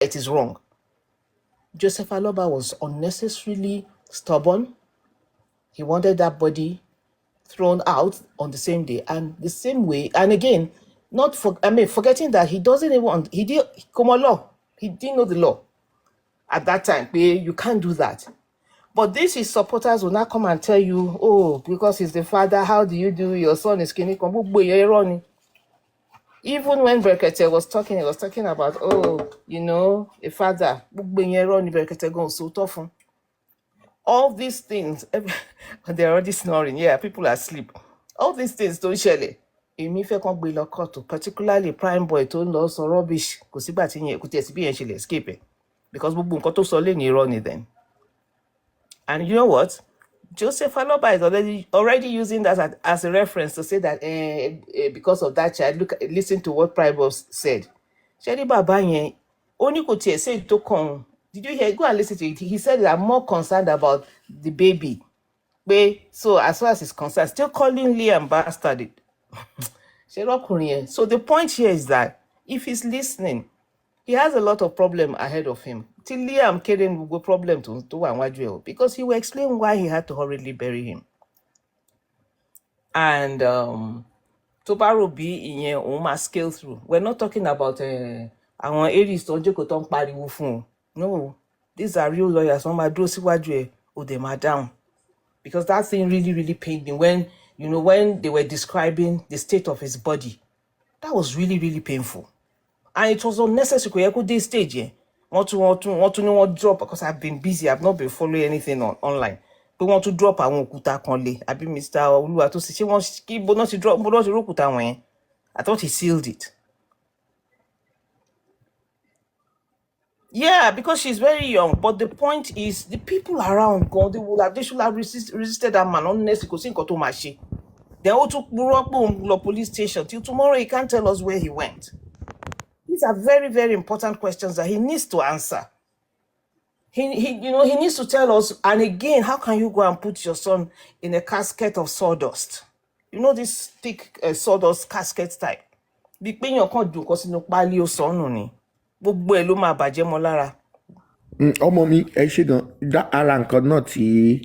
it is wrong. Joseph Alaoba was unnecessarily stubborn. He wanted that body thrown out on the same day, and the same way. And again, forgetting that he doesn't even he did common law. He didn't know the law at that time. You can't do that. But his supporters will not come and tell you, oh, because he's the father, how do you do? Your son is skinny. Even when Brekete was talking, he was talking about, oh, a father. All these things, they're already snoring. Yeah, people are asleep. All these things don't share. Particularly prime boy tó ń lọ sọ rubbish kò sígbà tí yẹn kò tiẹ̀ sí bí yẹn ṣe lè escape ẹ̀ because gbogbo nǹkan tó sọ lé ní irọ́ ni then. And you know what? Joseph Alaoba is already using that as a reference to say that because of that child, listen to what Prime Boss said. Ṣẹ́rí bàbá yẹn ó ní kò tiẹ̀ say tó kàn. Did you hear? Go and listen to it. He said that I'm more concerned about the baby. So as far as he's concerned, still calling Liam bastard. So the point here is that if he's listening, he has a lot of problem ahead of him. Till Liam Kaden will go problem to Wanwaju because he will explain why he had to hurriedly bury him. And Tobaro B in Oma scale through. We're not talking about our Aries or Jokoton party wufun. No, these are real lawyers. Oh, they are down. Because that thing really, really pained me when they were describing the state of his body. That was really, really painful. And it was unnecessary. I could this stage, yeah. Want to drop because I've been busy. I've not been following anything online. But want to drop Kuta Conley. I've been Mr. Oluwa to see she wants keep but not to drop I thought he sealed it. Yeah, because she's very young. But the point is, the people around God, they should have resisted that man unnecessarily. They all took Burokbo police station till tomorrow. He can't tell us where he went. These are very, very important questions that he needs to answer. He needs to tell us. And again, how can you go and put your son in a casket of sawdust? This thick sawdust casket type. Ọmọ mi ẹ ṣe gan ara nǹkan náà tí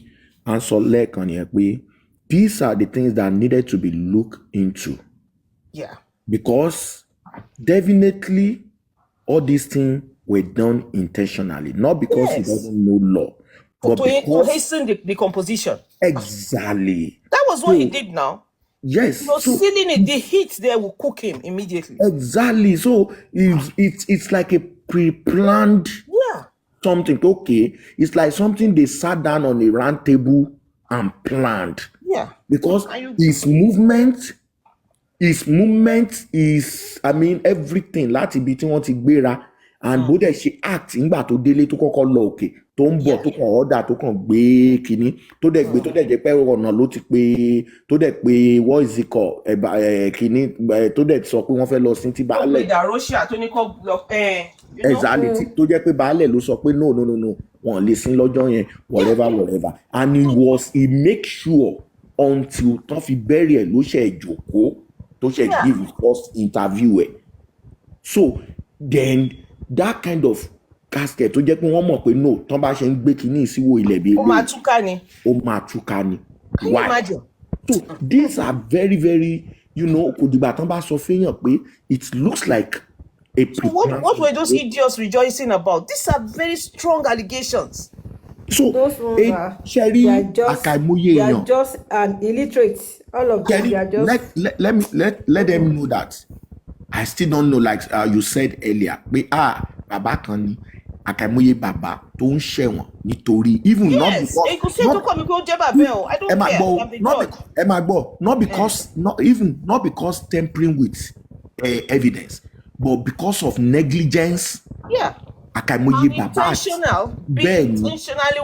à ń sọ lẹ́ẹ̀kan yẹn pé these are the things that needed to be looked into. Yeah. Because definitely all these things were done intentionally, not because he doesn't know law, but to hasten the decomposition. Exactly. That was what he did now. Yes. He was sealing it. The heat there will cook him immediately. Exactly. So it's like a pre-planned something. Okay. It's like something they sat down on a round table and planned. Yeah. Because his movement is, everything. Láti ibi tí wọ́n ti gbéra and bó dẹ̀ ṣe act nígbà tó délé tó kọ́kọ́ lọ òkè tó ń bọ̀ tó kàn ọ́dà tó kàn gbé kínní tó dẹ̀ gbé tó dẹ̀ jẹ́ pé ọ̀nà ló ti pé tó dẹ̀ pé what is it called kínní tó dẹ̀ sọ pé wọ́n fẹ́ lọ sí ti baálẹ̀. Exactly tó jẹ́ pé baálẹ̀ ló sọ pé no wọ́n lè sin lọ́jọ́ yẹn whatever and he make sure until tó fi bury ẹ̀ ló ṣe ìjókòó tó ṣe give his first interview ẹ̀. So then that kind of casket tó jẹ́ pé wọ́n mọ̀ pé no tán bá ṣe ń gbé kinní ìsíwò ilẹ̀ bí ó máa túká ni. Why? So these are very, very, kò dìgbà tán bá sọ fẹ́yàn pé it looks like a so what were those idiots rejoicing about? These are very strong allegations. So Sherry àkàìmọye èèyàn. They are just an illiterate. All of them are just. Let them know that. I still don't know, like you said earlier. Pé bàbá kan ni àkàìmọye bàbá tó ń ṣẹ̀wọ̀n nítorí even not because. Yes, kò sí ètò kọ́ mi kó jẹ́ bàbá o. I don't care. Not because tampering with evidence, but because of negligence. Yeah. Intentionally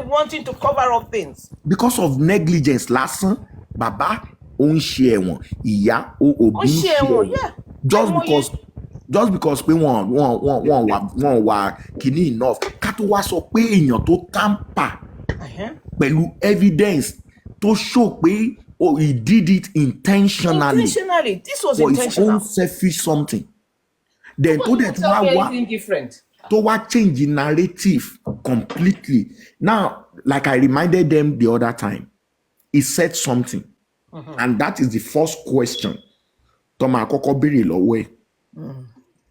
wanting to cover up things. Because of negligence lásán bàbá ó ń ṣe ẹ̀wọ̀n ìyá òbí ń ṣe ẹ̀wọ̀n just because pé wọ́n wà kìíní enough ká tó wá sọ pé èèyàn tó tamper pẹ̀lú evidence tó show pé he did it intentionally. This was intentional. For his own selfish something. Then tó dẹ̀ tún wá wá. tó wá change the narrative completely. Now, like I reminded them the other time, he said something, and that is the first question. Toma àkọ́kọ́ béèrè lọ́wọ́ ẹ̀.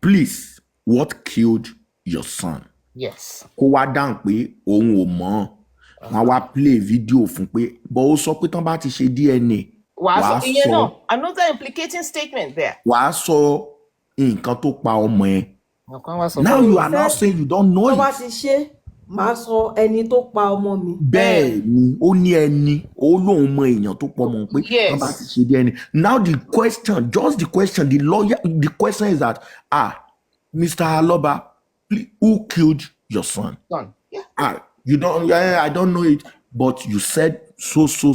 Please, what killed your son? Yes. Kó wá dáhùn pé òun ò mọ̀. Wọ́n wá play video fún pé bó ó sọ pé tán bá ti ṣe DNA. Wàá sọ another implicating statement there. Wàá sọ nǹkan tó pa ọmọ ẹ. Now you are now saying you don't know it. Tó bá ti ṣe máa sọ ẹni tó pa ọmọ mi. Bẹ́ẹ̀ ni ó ní ẹni ó lóun mọ èèyàn tó pọ̀ mọ́ pé wọ́n bá ti ṣe DNA. Now the question, the lawyer, the question is that Mr. Alaoba, please, who killed your son? Yeah. You don't. I don't know it, but you said so. See,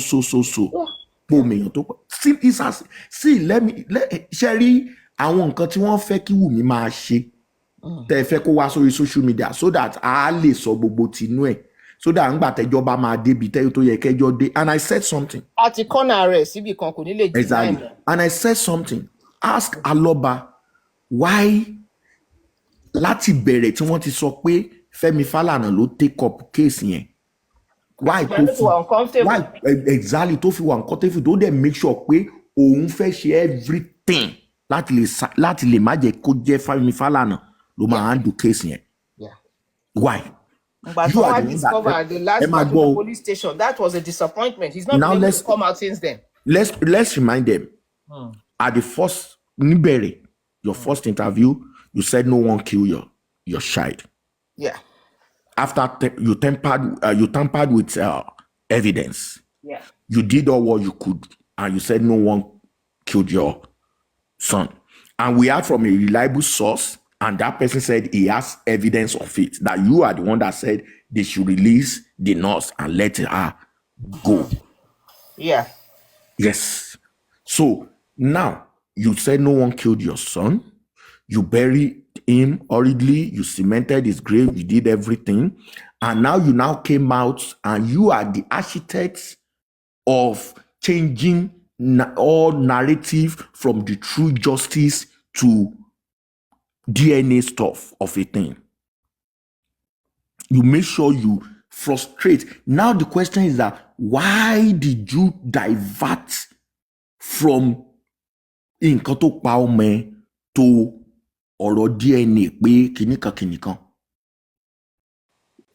Sherry, àwọn nǹkan tí wọ́n fẹ́ kí Wùmí máa ṣe. Tẹ́ fẹ́ kó wá sórí social media so that a lè sọ gbogbo tinú ẹ̀. So that ńgbà tẹ́jọ́ bá máa débi tẹ́jọ́ tó yẹ kẹ́jọ́ dé. And I said something. Àti corner rẹ̀ síbi kan kò ní lè jẹ́. Exactly. And I said something. Ask Alaoba why láti bẹ̀rẹ̀ tí wọ́n ti sọ pé Fẹ́mi Fálànà ló take up case yẹn. Why tó fi exactly tó fi wà uncomfortable tó dẹ̀ make sure pé òun fẹ́ ṣe everything láti lè má jẹ́ kó jẹ́ Fẹ́mi Fálànà ló máa handle case yẹn. Why? But you are discovered the last part of the police station. That was a disappointment. He's not been able to come out since then. Let's remind them. At the first Nibere, your first interview, you said no one killed your child. Yeah. After you tampered with evidence. Yeah. You did all what you could, and you said no one killed your son. And we heard from a reliable source, and that person said he has evidence of it, that you are the one that said they should release the nurse and let her go. Yeah. Yes. So now you said no one killed your son. You buried him hurriedly. You cemented his grave. You did everything. And now you came out and you are the architect of changing all narrative from the true justice to DNA stuff of a thing. You make sure you frustrate. Now the question is that why did you divert from nǹkan tó pa ọmọ ẹ to ọ̀rọ̀ DNA pé kìnìkan?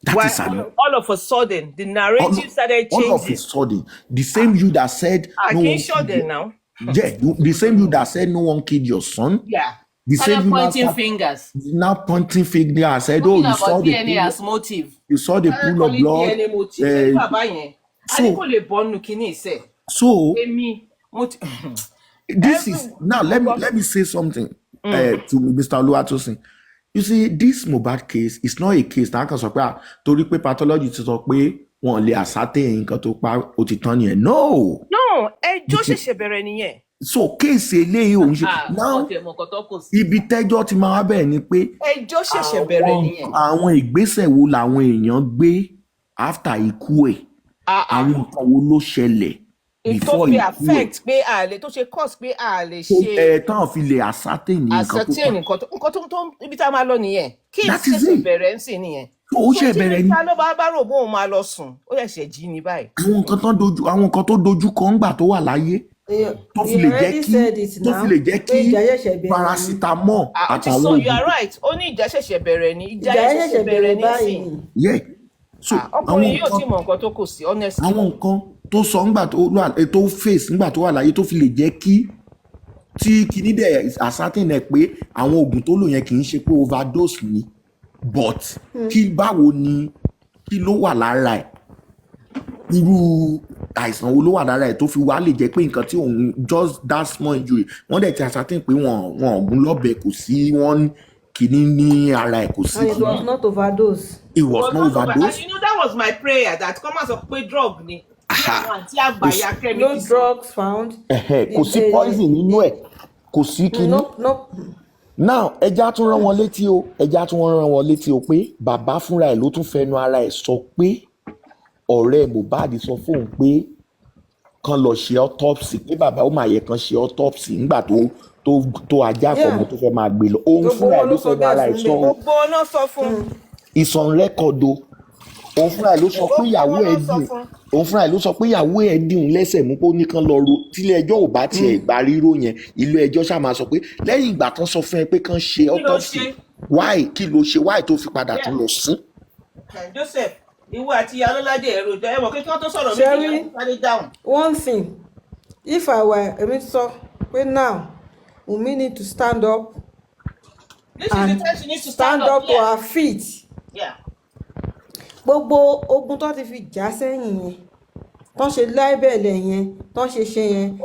That is all of a sudden the narrative started changing. All of a sudden, the same you that said no one sure there now. Yeah, the same you that said no one killed your son. Yeah. The same you pointing fingers. Now pointing finger and said, "Oh, you saw the DNA as motive. You saw the pool of blood." So this is now. Let me say something to Mr. Oluwatosin. You see, this Mohbad case is not a case that can sọ pé torí pé pathology ti sọ pé wọ́n lè ascertain nǹkan tó pa ó ti tán nìyẹn. No, ẹjọ́ ṣẹ̀ṣẹ̀ bẹ̀rẹ̀ nìyẹn. So case eléyìí òun ṣe now ibi tẹ́jọ́ ti máa wá bẹ́ẹ̀ ni pé ẹjọ́ ṣẹ̀ṣẹ̀ bẹ̀rẹ̀ nìyẹn. Àwọn ìgbésẹ̀ wo làwọn èèyàn gbé after ikú ẹ̀? Àwọn nǹkan wo ló ṣẹlẹ̀ before ikú ẹ̀? Tó fi affect pé àlè tó ṣe cause pé àlè ṣe. Tán fi lè ascertain nǹkan tó ibi tá a máa lọ nìyẹn. Case ṣẹ̀ṣẹ̀ bẹ̀rẹ̀ ń sìn nìyẹn. Ó ṣe bẹ̀rẹ̀ ni. Tí ló bá rò bóun máa lọ sùn, ó ṣẹ̀ṣẹ̀ jí ní báyìí. Àwọn nǹkan tó dojú kọ ńgbà tó wà láyé. Tó fi lè jẹ́ kí paracetamol àtàwọn. So you are right, ó ní ìjà ṣẹ̀ṣẹ̀ bẹ̀rẹ̀ ni, ìjà ṣẹ̀ṣẹ̀ bẹ̀rẹ̀ ní sìn. Yeah. So ọkùnrin yóò ti mọ nǹkan tó kù sí honestly. Àwọn nǹkan tó sọ ńgbà tó face ńgbà tó wà láyé tó fi lè jẹ́ kí tí kìíní dẹ̀ ascertain ẹ̀ pé àwọn oògùn tó lò yẹn kì í ṣe pé overdose ni but báwo ni kí ló wà lára ẹ̀, irú àìsàn wo ló wà lára ẹ̀ tó fi wá lè jẹ́ pé nǹkan tí òun just that small injury wọ́n dẹ̀ ti ascertain pé wọ́n ògùn lọ́bẹ̀ kò sí wọ́n kìíní ní ara ẹ̀ kò sí. And it was not overdose. It was not overdose. And you know that was my prayer that come as a drug ni. No drugs found. Kò sí poison nínú ẹ̀ kò sí kìíní. No. Now ẹja tún rán wọn létí o pé bàbá fúnra ẹ̀ ló tún fẹnu ara ẹ̀ sọ pé ọ̀rẹ́ Mohbad sọ fóun pé kán lọ ṣe autopsy pé bàbá ó máa yẹ kán ṣe autopsy nígbà tó ajá àfọmọ tó fẹ́ máa gbé lọ òun Gbogbo fúnra ẹ̀ wọn ló ló sọ sọ ní ara bẹ́ẹ̀ ẹ̀ fún sọ mi. gbogbo náà sọ fún ìsọ̀n rẹ́kọ̀dù òun fúnra ẹ̀ ló sọ pé ìyàwó ẹ̀ dùn òun fúnra ẹ̀ ló sọ pé ìyàwó ẹ̀ dùn lẹ́sẹ̀ mú pé ó ní kán lọ ro tílé ẹjọ́ ò bá tiẹ̀ gba ríró yẹn ilé ẹjọ́ ṣáà máa sọ pé lẹ́yìn ìgbà kan sọ fún ẹ pé kán ṣe autopsy kí ló ṣe why tó fi padà tún lọ sí. Joseph ìwọ àti Alọ́ládé ẹ̀rọ ìjọ ẹ̀wọ̀n kí wọ́n tó sọ̀rọ̀ Sherry, méjì yẹn sáré dáhùn. one thing, if I were èmi sọ pé now Wunmi need to stand up This is the and time she needs to stand up to yeah. her feet. Yeah. Gbogbo ogun tó ti fi jà sẹ́yìn yẹn tó ṣe láìbẹ̀lẹ̀ yẹn tó ṣe yẹn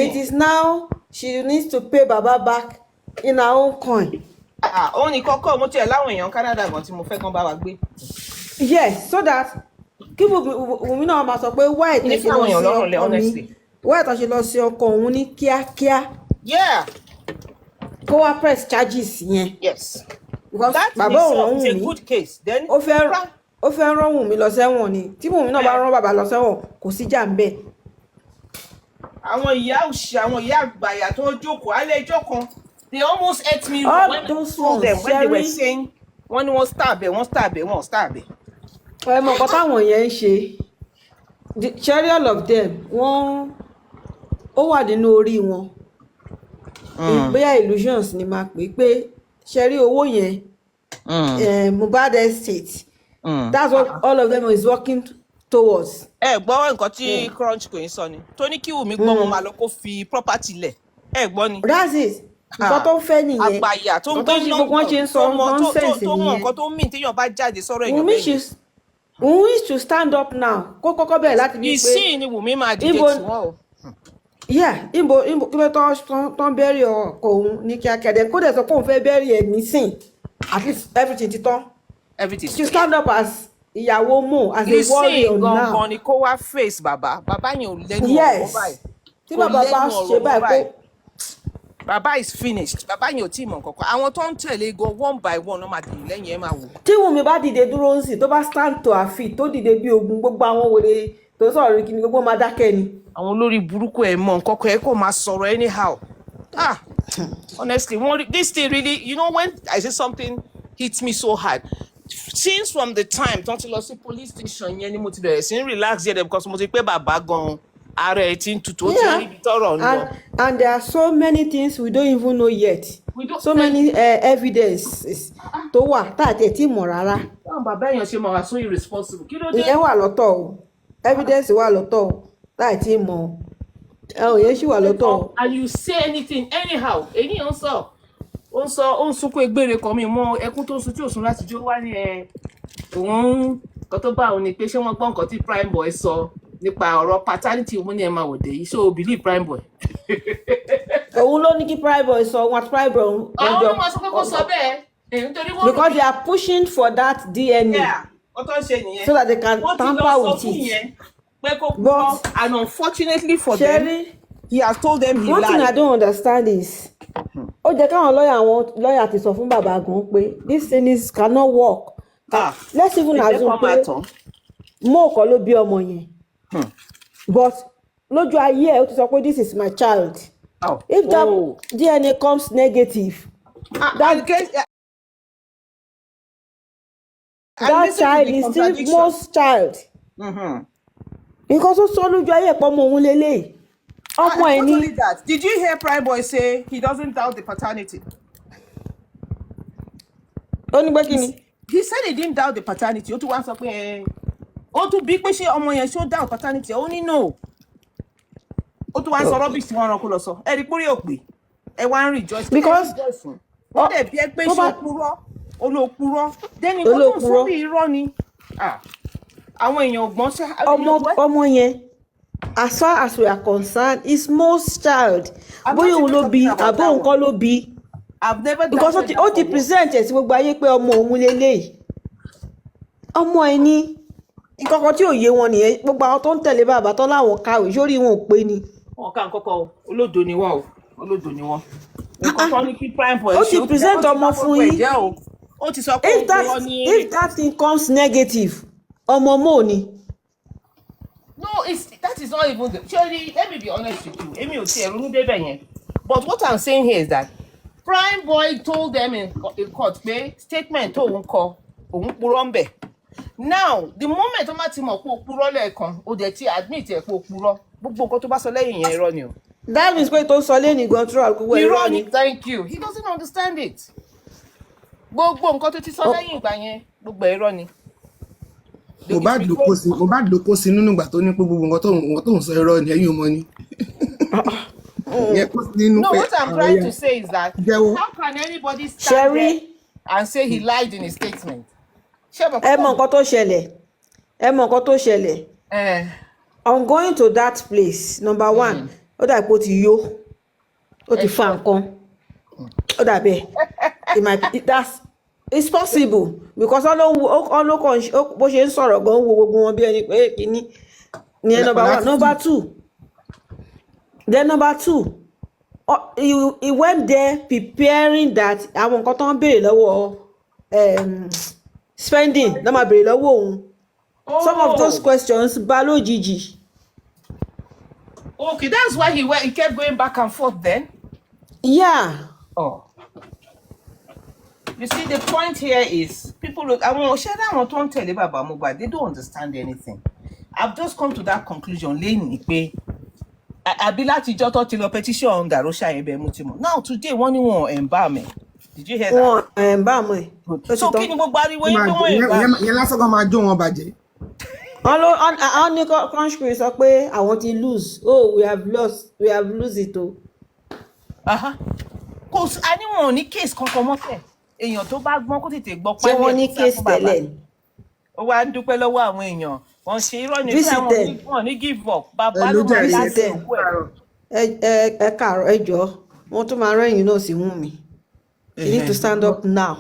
it is now she needs to pay Baba back in her own coin. Òun ní kọ́kọ́ mo tiẹ̀ láwọn èèyàn Canada gan tí mo fẹ́ kán bá wa gbé. Yes, so that kí Wunmi náà máa sọ pé why tó ṣe lọ sí ọkọ mi why tó ṣe lọ sí ọkọ òun ní kíákíá. Yeah. Kó wá press charges yẹn. Yes. Because That bàbá òun is a Wunmi good case. Then ó fẹ́ rán Wunmi lọ sẹ́wọ̀n ni tí Wunmi náà bá rán bàbá lọ sẹ́wọ̀n kò sí jà ń bẹ̀. àwọn ìyá òṣì àwọn ìyá àgbàyà tó jókòó alẹ́ ẹjọ́ kan they almost ate me All when I those told them ones, when they were Sherry. saying wọ́n ní wọ́n stab ẹ̀. Ẹ mọ̀ nǹkan táwọn yẹn ń ṣe Sherry, all of them wọ́n ó wà nínú orí wọn bóyá illusions ni máa pè pé Sherry owó yẹn Mohbad estate that's what all of them is working towards. Ẹ gbọ́ nǹkan tí crunch kò ń sọ ni tó ní kí Wùmí gbọ́ mo máa lọ kó fi property lẹ̀ ẹ gbọ́ ni. That's it. Nǹkan tó ń fẹ́ nìyẹn. Àgbàyà tó ń gbé nǹkan tí gbogbo wọn ṣe ń sọ nonsense tó mọ nìyẹn. nǹkan tó mìn téèyàn bá jáde sọ̀rọ̀ èèyàn bẹ́ẹ̀. Wunmi is to stand up now kó kọ́kọ́ bẹ̀rẹ̀ láti bí pé ìsìn ni Wùmí máa dìde tí wọ́n o. Ibo kí ló tán bẹ́rì ọkọ̀ òun ní kíákíá dẹ̀ kó dẹ̀ sọ pé òun fẹ́ bẹ́rì ẹ̀ nísìn at least everything ti tán. Everything. She stand up as ìyàwó Mo as a warrior now. ìsìn gangan ni kó wá face bàbá yẹn ò lẹ́nu ọ̀rọ̀ báyìí. Tí bàbá bá ṣe báyìí pé bàbá is finished bàbá yẹn ò tí ì mọ̀ kankan àwọn tó ń tẹ̀lé gan one by one ọmọ àdìyẹ lẹ́yìn ẹ̀ máa wò. Tí Wunmi bá dìde dúró ń sìn tó bá stand to her feet tó dìde bí ogun gbogbo àwọn wòle tó sọ̀rọ̀ kí ni gbogbo máa dákẹ́ ni. Àwọn olórí burúkú ẹ̀ mọ̀ nǹkan kan ẹ̀ kò máa sọ̀rọ̀ anyhow. Honestly this thing really when I say something hits me so hard since from the time tó ti lọ sí police station yẹn ni mo ti bẹ̀rẹ̀ sí ń relax yẹn because mo ti pé bàbá gan ara ẹ̀ ti ń tutù ó ti rí ibi tọ́rọ̀ ń lọ. And there are so many things we don't even know yet. So many evidences tó wà tá àti ẹ̀ tí mọ̀ rárá. Báwọn bàbá èèyàn ṣe máa wà so irresponsible kí ló dé. Ìyẹn wà lọ́tọ̀ o evidence wà lọ́tọ̀ o tá àti mọ̀ òye sì wà lọ́tọ̀ o. And you say anything anyhow èyí ó ń sunkún egbére kan mi mọ ẹkún tó ń sun tí ò sun láti jó wá ní òun nǹkan tó bá òun ni pé ṣé wọ́n gbọ́ nǹkan tí prime boy sọ nípa ọ̀rọ̀ paternity òun ní ẹ máa wòde yìí ṣé o believe prime boy. Òun ló ní kí prime boy sọ wọn prime boy. Àwọn ló máa sọ pé kó sọ bẹ́ẹ̀ nítorí wọ́n. Because they are pushing for that DNA. Yeah, wọ́n tó ń ṣe nìyẹn. So that they can tamper with it. Pé kó gbọ́ and unfortunately for them he has told them he lied. One thing I don't understand is ó jẹ́ káwọn lọ́yà ti sọ fún bàbá gan pé this thing cannot work. Let's even assume pé Mo kọ́ ló bí ọmọ yẹn but lójú ayé ẹ̀ ó ti sọ pé this is my child. If that DNA comes negative that child is still Mo's child. Because ó sọ lójú ayé ẹ̀ pọ̀ mọ́ òun lélẹ́yìí. Did you hear Prime Boy say he doesn't doubt the paternity? Ó ní pé kí ni? He said he didn't doubt the paternity. Ó tún wá sọ pé ó tún bí pé ṣé ọmọ yẹn ṣó doubt paternity. Ó ní no. Ó tún wá sọ rubbish tí wọ́n rán kó lọ sọ. Ẹ rí pórí òpè. Ẹ wá ń rejoice. Because ó dẹ̀ bí ẹ pé ṣé purọ́. Olóòpurọ́. Dẹ́ni kó tó ń sọ bí irọ́ ni. Àwọn èèyàn ògbọ́n ṣá. Ọmọ yẹn. As far as we are concerned, it's Mo's child. Bóyá òun ló bí, àbó òun kọ́ ló bí. I've never done because ó ti present ẹ̀ sí gbogbo ayé pé ọmọ òun lélẹ́yìí. Ọmọ ẹ̀ ní nǹkan kan tí ò yé wọn nìyẹn. Gbogbo àwọn tó ń tẹ̀lé bàbá tó láwọn kàwé sórí wọn ò pé ni. Wọn ká nǹkan kan olódo ni wọ́n o. Olódo ni wọ́n. Nǹkan kan ní kí prime boy ṣe. Ó ti present ọmọ fún yín. Ó ti sọ pé ó ní. If that thing comes negative, ọmọ Mo ni. No, that is not even the. Surely, let me be honest with you. Èmi ò tiẹ̀ ronú débẹ̀ yẹn. But what I'm saying here is that Prime Boy told them in court pé statement òun kọ òun purọ́ ńbẹ̀. Now the moment tó má ti mọ̀ pé ó purọ́ lẹ́ẹ̀kan ó dẹ̀ ti admit ẹ̀ pé ó purọ́ gbogbo nǹkan tó bá sọ lẹ́yìn yẹn irọ́ ni o. That means pé tó sọ lẹ́nu ìgbọ̀n tó rà gbogbo irọ́ ni. Thank you. He doesn't understand it. Gbogbo nǹkan tó ti sọ lẹ́yìn ìgbà yẹn gbogbo irọ́ ni. Mohbad ló kó sí nínú ìgbà tó ní pé gbogbo nǹkan tó ń sọ irọ́ ni ẹ̀yin ò mọ̀ ni. No, what I'm trying to say is that how can anybody stand there and say he lied in his statement? Ẹ mọ̀ nǹkan tó ṣẹlẹ̀. On going to that place, number one, ó dà pé ó ti yó, ó ti fa nǹkan, ó dà bẹ́ẹ̀. It's possible because all bó ṣe ń sọ̀rọ̀ gan wo gbogbo wọn bí ẹni pé kíní ni number one. Number two, he went there preparing that àwọn nǹkan tó ń béèrè lọ́wọ́ spending ló máa béèrè lọ́wọ́ òun. Some of those questions bá lójijì. Okay, that's why he kept going back and forth then. Yeah. Oh. You see, the point here is people look. I want to share that. I want to tell you about Mohbad. They don't understand anything. I've just come to that conclusion. Lẹ́yìn àbí láti jọ́ tó ti lọ petition Darosha Ebe Mutimo. Now today wọ́n ní wọ́n embalm. Did you hear that? Wọ́n embalm. So kí ni gbogbo ariwo yín pé wọ́n embalm? Yẹn lásán kan máa jó wọn bàjẹ́. Àwọn ní country sọ pé àwọn ti lose. Oh, we have lose it o. Kò sí wọn ò ní case kankan mọ́ fẹ́. Èèyàn tó bá gbọ́n kó tètè gbọ́ pálí. Ṣé wọ́n ní case tẹ́lẹ̀? Ó wá ń dúpẹ́ lọ́wọ́ àwọn èèyàn. Wọ́n ṣe irọ́ ní fún àwọn ní give up. Bàbá ló máa láti òkú ẹ̀. Ẹ káàárọ̀ ẹ jọ̀ọ́. Wọ́n tún máa rẹ́yìn náà sí Wunmi. You need to stand up now.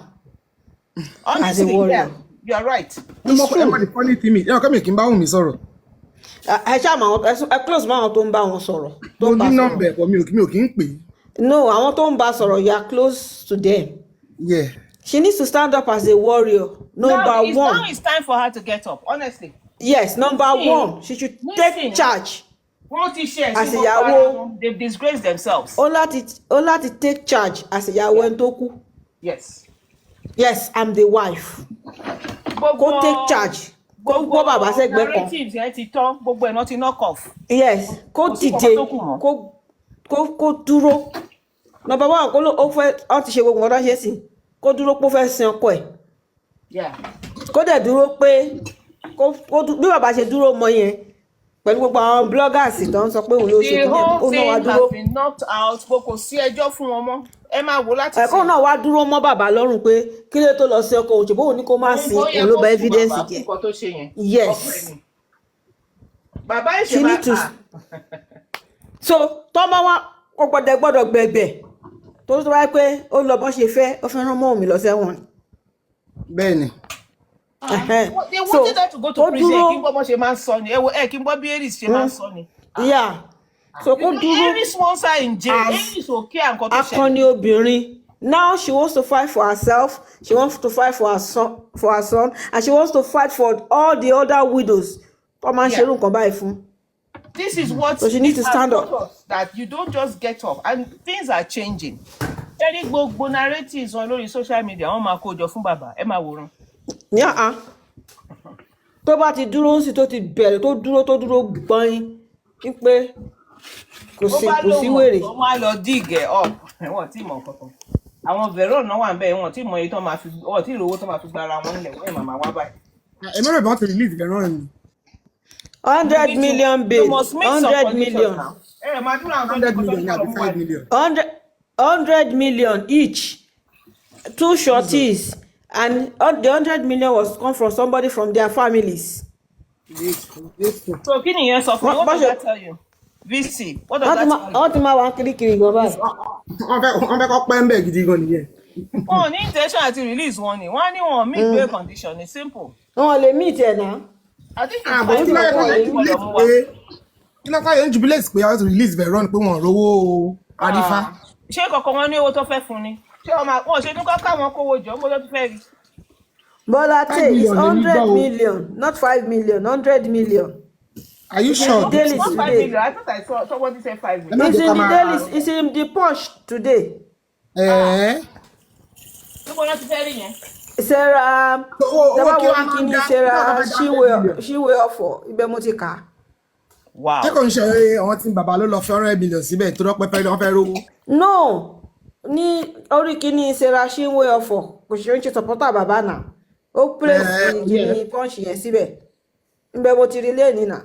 Honestly, yeah, you are right. It's true. The funny thing is, kí n bá Wunmi sọ̀rọ̀. Ẹ ṣáà ẹ close mọ́ àwọn tó ń bá wọn sọ̀rọ̀. Mo ní nọ́mbà ẹ̀kọ́ mi ò kí ń pè é. No, àwọn tó ń bá sọ̀rọ̀, you are close to them. Yeah. She needs to stand up as a warrior. Now it's time for her to get up, honestly. Yes, number one, she should take charge. As ìyàwó, they've disgraced themselves. Ó láti take charge as ìyàwó ẹni tó kú. Yes. Yes, I'm the wife. Go take charge. Go bàbá sẹ́gbẹ́ kan. Narratives yẹn ti tán, gbogbo ẹ̀ náà ti knock off. Yes, kó dìde, kó dúró. Number one, ó ti ṣe gbogbo ọ̀dọ́ ṣe sí. Kó dúró pé ó fẹ́ sin ọkọ ẹ̀. Kó dẹ̀ dúró pé bí bàbá ṣe dúró mọ yẹn pẹ̀lú gbogbo àwọn bloggers tó ń sọ pé òun ló ṣe the whole thing has been knocked out kò sí ẹjọ́ fún wọn mọ́ ẹ máa wò láti ẹ̀kọ́ náà wá dúró mọ́ bàbá lọ́rùn pé kí ló tó lọ sí ọkọ òun ṣùgbọ́n òun ní kó má sin òun ló bá evidence jẹ́. Yes. Bàbá ìṣe máa so tọ́mọ wa kò gbọ́dọ̀ gbẹ̀gbẹ̀ tó wáyé pé ó lọ bọ́n ṣe fẹ́ ó fẹ́ rán mọ́ òmí lọ sẹ́wọ̀n. Bẹ́ẹ̀ni. They wanted her to go to prison. Kí n gbọ́ bọ́ ṣe máa ń sọ ni kí n gbọ́ bí Aries ṣe máa ń sọ ni. Yeah. So kó dúró. Aries wants her in jail. Aries ò kí àǹkọ́ tó ṣẹlẹ̀. Akọni obìnrin. Now she wants to fight for herself. She wants to fight for her son, and she wants to fight for all the other widows. Tó máa ń ṣerú nǹkan báyìí fún. This is what so she needs to stand up. That you don't just get up, and things are changing. Tẹ́lẹ̀ gbogbo narratives wọn lórí social media wọ́n máa kó jọ fún bàbá ẹ máa wòran. Yàrá tó bá ti dúró sí tó ti bẹ̀rẹ̀ tó dúró gbọ́n pé kò sí wèrè. wọ́n á lọ díìgẹ̀ up wọ́n tí mọ̀ kankan. Àwọn veron náà wà ń bẹ̀ wọ́n tí mọ iye tó máa fi wọ́n tí ìrówó tó máa fi gbára wọn nílẹ̀ wọ́n màmá wá báyìí. Ẹ mẹ́rin bá ti release veron ni. 100 million babe 100 million. 100 million each. 2 shorties. And the 100 million was come from somebody from their families. So kí ni yẹn sọ fún mi? What does that tell you? VC, what does that tell you? Wọ́n ti máa wá kirikiri gan báyìí. Wọ́n fẹ́ kọ́ pẹ́ ń bẹ̀ gidi gan nìyẹn. Wọ́n ní intention àti release wọn ni. Wọ́n á ní wọn meet bail condition ni simple. Wọ́n lè meet ẹ̀ náà. I think kí ló ká yẹn jubilate pé àwọn ti release veron pé wọ́n rówó Arifa. Ṣé kọ̀ọ̀kan wọn ní owó tó fẹ́ fún ni? Ṣé wọ́n ṣe ní kọ́kọ́ àwọn kówó jọ mo ló ti fẹ́ rí. Bọ́lá tẹ̀ is 100 million not 5 million 100 million. Are you It's in sure? the dailies Not 5 today. million. I thought I saw somebody say 5 Ẹ million. má It's jẹ́ in ká the máa. dailies. It's in the punch today. Níbo ló ti fẹ́ rí yẹn? Sarah, Owó kí Tẹ́bá wàá wo máa ń kíní dá kí wàá Sarah máa dá 10 million. ṣíwé ọ̀fọ̀ ibẹ̀ mo ti kà á. Ṣé Wow. kò ń ṣe àwọn tí bàbá ló lọ fẹ́ 100 million síbẹ̀ tó rọ́pẹ́ fẹ́ wọ́n fẹ́ rówó? No, ní orí kíní Sarah ṣíwé ọ̀fọ̀ kò ṣe ń ṣe supporter bàbá náà. Ó place kíní punch yẹn síbẹ̀. Ibẹ̀ mo ti rí lẹ́ẹ̀ni náà.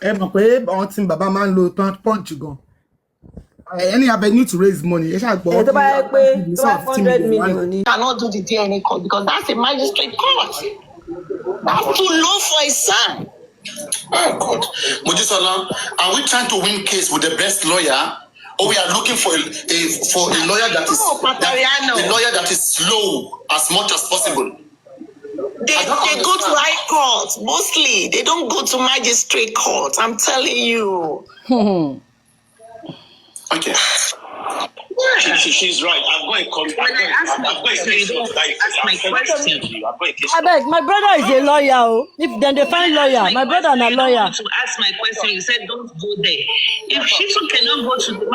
Ẹ mọ̀ pé àwọn tí bàbá máa ń lo punch gan. Any avenue to raise money, ẹ ṣàgbọ́ Tó bá yẹ pé tó bá 50 100 million. million ni. Cannot do the DNA court because that's a magistrate court. That's too low for a son. Oh God. Mojisola, are we trying to win case with the best lawyer? Or we are looking for a lawyer that is a lawyer that is slow as much as possible? They go to high court mostly. They don't go to magistrate court. I'm telling you. Okay. She's right. I've got a case for tonight. I beg, my brother is a lawyer. Oh. If then they find lawyer, my brother and a lawyer. To ask my question, you said don't go there. If she cannot go to the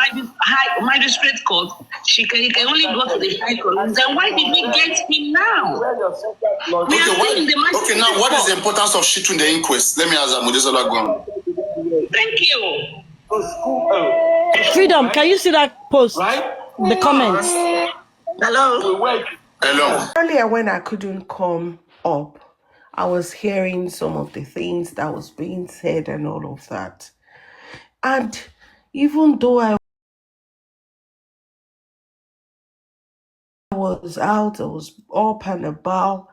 magistrate court, he can only go to the high court. Then why did we get him now? Okay, now what is the importance of Shitu in the inquest? Let me ask Mojisola Gwan. Thank you. Freedom, can you see that post? The comments. Hello. Hello. Earlier, when I couldn't come up, I was hearing some of the things that was being said and all of that. And even though I was out, I was up and about,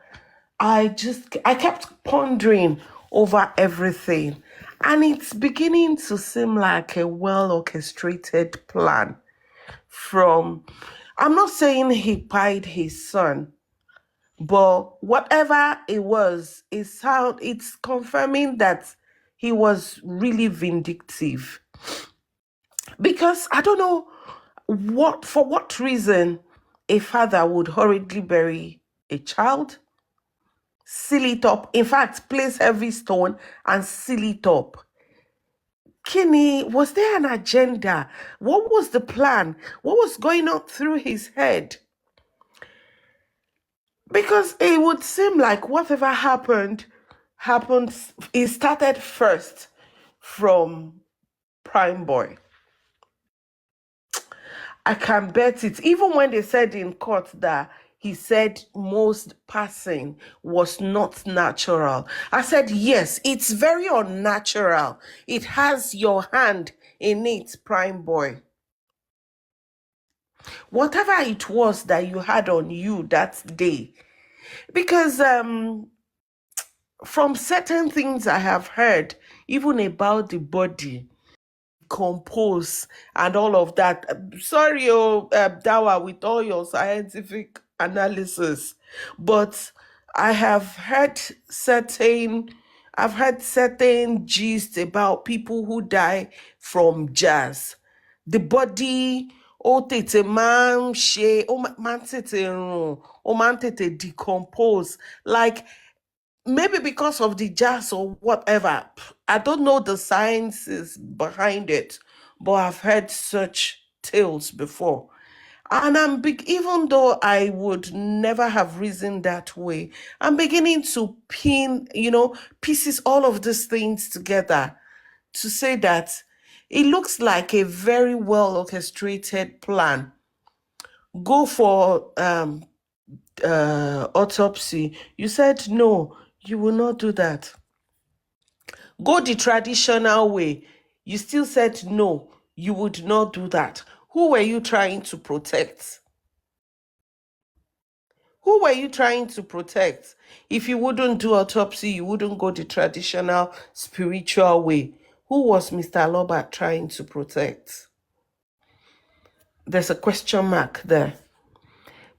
I kept pondering over everything. And it's beginning to seem like a well-orchestrated plan from, I'm not saying he pied his son, but whatever it was, it's confirming that he was really vindictive. Because I don't know for what reason a father would hurriedly bury a child, seal it up, in fact, place heavy stone and seal it up. Kinney, was there an agenda? What was the plan? What was going on through his head? Because it would seem like whatever happened, it started first from Prime Boy. I can bet it. Even when they said in court that he said most passing was not natural, I said, yes, it's very unnatural. It has your hand in it, Prime Boy. Whatever it was that you had on you that day. Because from certain things I have heard, even about the body, compose and all of that. Sorry, Dawa, with all your scientific analysis, but I have heard certain gist about people who die from jazz. The body, tètè máa ń ṣe, máa ń tètè rùn, máa ń tètè decompose, like maybe because of the jazz or whatever. I don't know the sciences behind it, but I've heard such tales before. And even though I would never have reasoned that way, I'm beginning to pin, pieces all of these things together to say that it looks like a very well orchestrated plan. Go for autopsy. You said no, you will not do that. Go the traditional way. You still said no, you would not do that. Who were you trying to protect? Who were you trying to protect? If you wouldn't do autopsy, you wouldn't go the traditional spiritual way. Who was Mr. Alaoba trying to protect? There's a question mark there.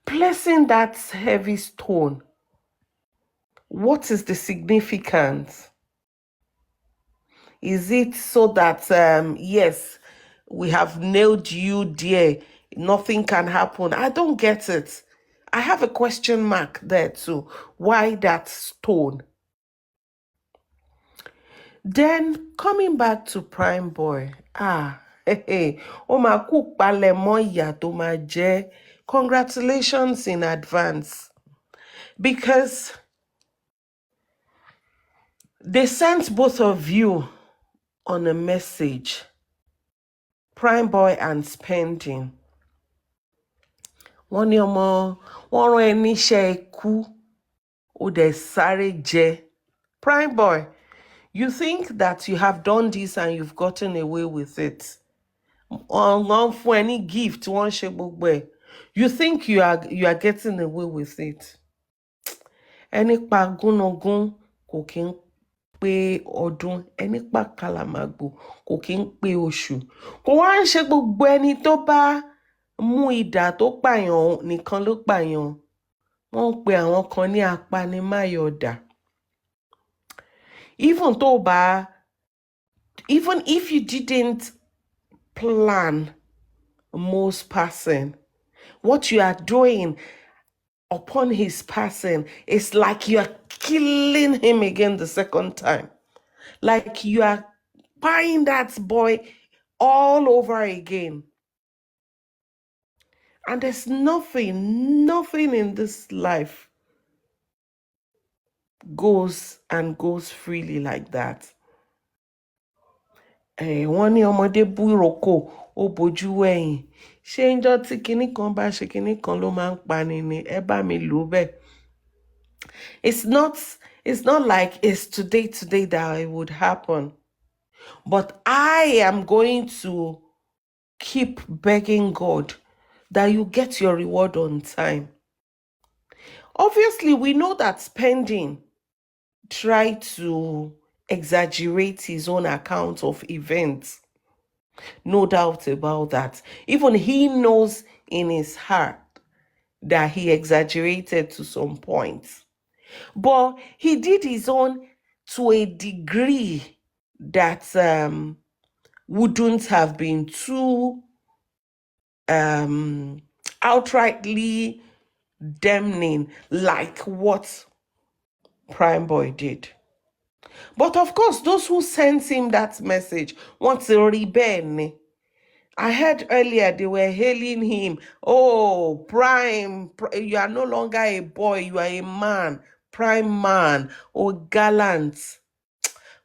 Placing that heavy stone, what is the significance? Is it so that, yes, we have nailed you there, nothing can happen? I don't get it. I have a question mark there too. Why that stone? Then coming back to Prime Boy, ó máa kú palẹ̀mọ́ ìyà tó máa jẹ. Congratulations in advance, because they sent both of you on a message, Prime Boy and Spending. Wọ́n ní ọmọ wọ́n rán ẹ níṣẹ́ ikú, ó dẹ̀ sáré jẹ. Prime Boy, you think that you have done this and you've gotten away with it. Wọ́n fún ẹ ní gift, wọ́n ṣe gbogbo ẹ̀. You think you are getting away with it. Ẹni pa gúnugún kò kí ń pé ọdún, ẹni pa kàlàmàgbò kò kí ń pé oṣù. Kò wá ń ṣe gbogbo ẹni tó bá mú idà tó pààyàn nìkan ló pààyàn. Wọ́n ń pe àwọn kan ní apanimáyọ̀dà. Even if you didn't plan Mo's passing, what you are doing upon his passing is like you are killing him again the second time. Like you are buying that boy all over again. And there's nothing in this life goes freely like that. Wọ́n ní ọmọdé bú ìrókò ó bojú wẹ̀yìn. Ṣé ńjọ́ tí kinní kan bá ṣe kinní kan ló máa ń pani ni? Ẹ bá mi lò bẹ́ẹ̀. It's not like it's today that it would happen. But I am going to keep begging God that you get your reward on time. Obviously, we know that Spending tried to exaggerate his own account of events. No doubt about that. Even he knows in his heart that he exaggerated to some points. But he did his own to a degree that wouldn't have been too outrightly damning like what Prime Boy did. But of course, those who sent him that message want to rebel. I heard earlier they were hailing him. Oh, Prime, you are no longer a boy, you are a man. Prime man. Oh, gallant.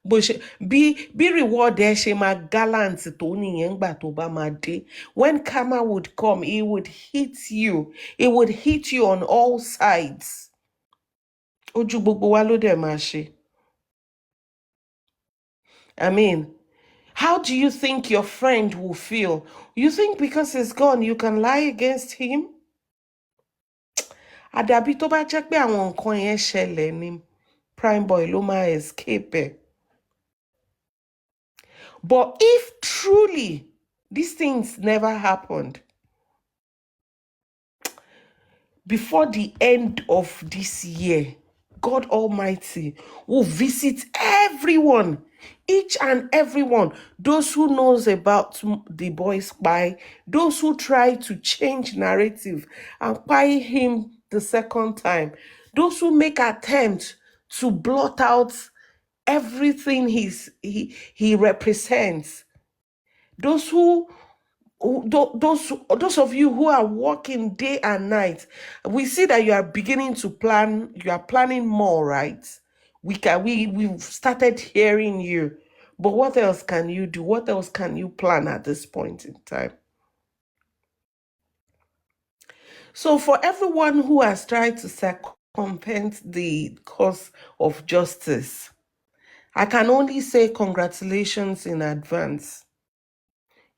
Be rewarded, Shema gallant tó nìyẹn gbà tó bá máa dé. When karma would come, it would hit you. It would hit you on all sides. Ojú gbogbo wa ló dẹ̀ máa ṣe. I mean, how do you think your friend will feel? You think because he's gone, you can lie against him? Àdàbí tó bá jẹ́ pé àwọn nǹkan yẹn ṣẹlẹ̀ ni Prime Boy ló máa escape ẹ̀. But if truly these things never happened, before the end of this year, God Almighty will visit everyone, each and everyone, those who knows about the boy's spy, those who try to change narrative and spy him the second time, those who make attempts to blot out everything he represents, those of you who are working day and night. We see that you are beginning to plan, you are planning more, right? We've started hearing you, but what else can you do? What else can you plan at this point in time? So for everyone who has tried to circumvent the cause of justice, I can only say congratulations in advance.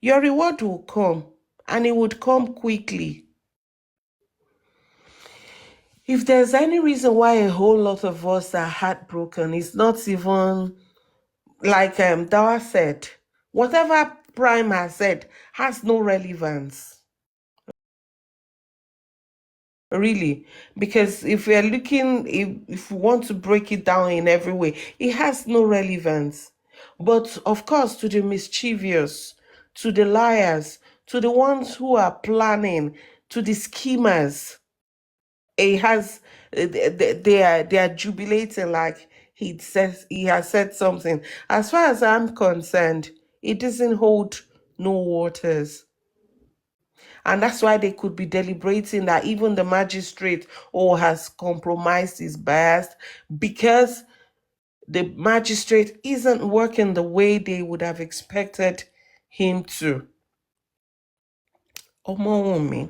Your reward will come, and it would come quickly. If there's any reason why a whole lot of us are heartbroken, it's not even like Dawa said. Whatever Prime has said has no relevance. Really, because if we're looking, if we want to break it down in every way, it has no relevance. But of course, to the mischievous, to the liars, to the ones who are planning, to the schemers, it has, they are jubilating like, he has said something. As far as I'm concerned, it doesn't hold no waters. And that's why they could be deliberating that even the magistrate has compromised his bias, because the magistrate isn't working the way they would have expected him to. Omowumi.